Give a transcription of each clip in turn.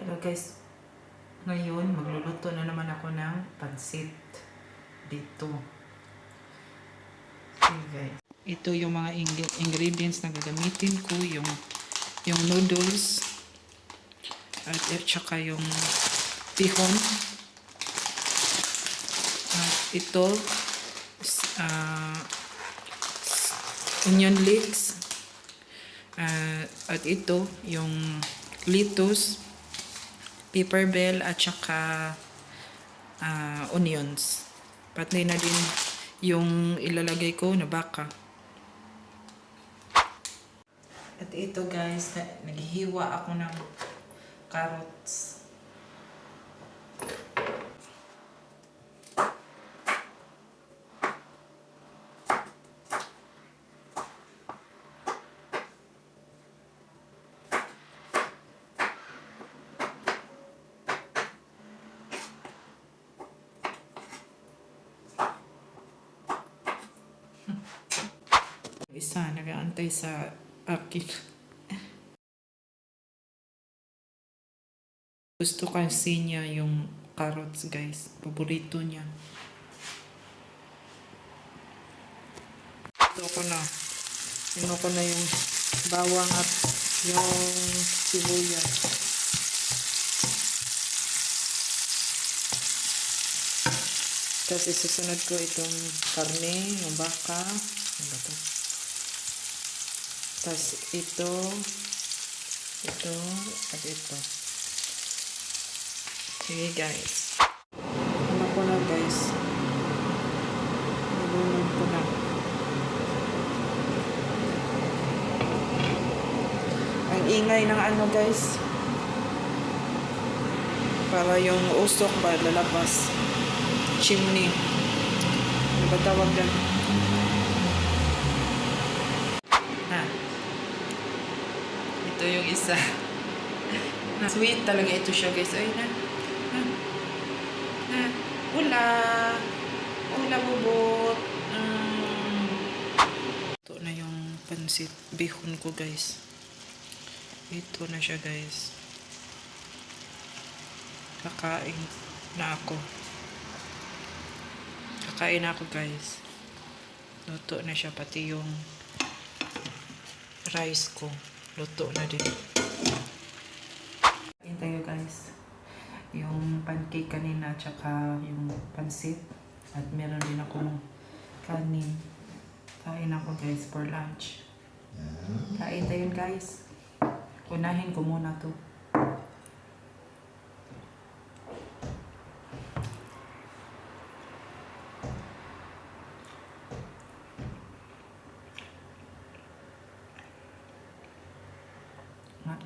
Hello guys, ngayon magluluto na naman ako ng pansit dito. Okay guys, ito yung mga ingredients na gagamitin ko, yung noodles at saka yung bihon. At ito onion leeks, at ito yung lettuce, pepper bell at saka onions. Pati na din yung ilalagay ko na baka. At ito guys, naghihiwa ako ng carrots. Isa nag-aantay sa akin. Gusto kasi niya yung carrots guys. Paborito niya. Ito ko na. Ino ko na yung bawang at yung sibuyas. Tapos isusunod ko itong karne, yung baka. Ano ba ito? Tapos ito, at ito. Sige guys. Ano ko na guys. Nalunod ko na. Ang ingay ng ano guys. Para yung usok ba lalabas. Chimney. Ano ba tawag dyan? Ito yung isa. Sweet talaga ito siya guys. Ay na. Ula bubot. Ito na yung pansit bihon ko guys. Ito na siya guys. Kakain na ako. Kakain na ako guys. Luto na siya pati yung rice ko. Luto na din. Kain tayo guys. Yung pancake kanina tsaka yung pansit. At meron din akong kanin. Kain ako guys for lunch. Kain tayo guys. Unahin ko muna to.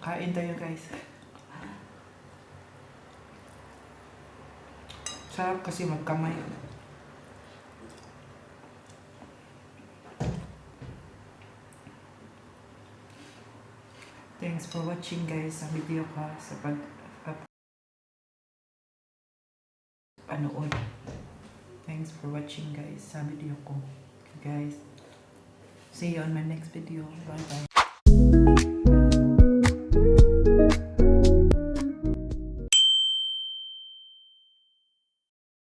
Kain tayo guys. Sarap kasi magkamay. Thanks for watching guys sa video ko sa panood. Thanks for watching guys sa video ko. Okay, guys. See you on my next video. Bye bye.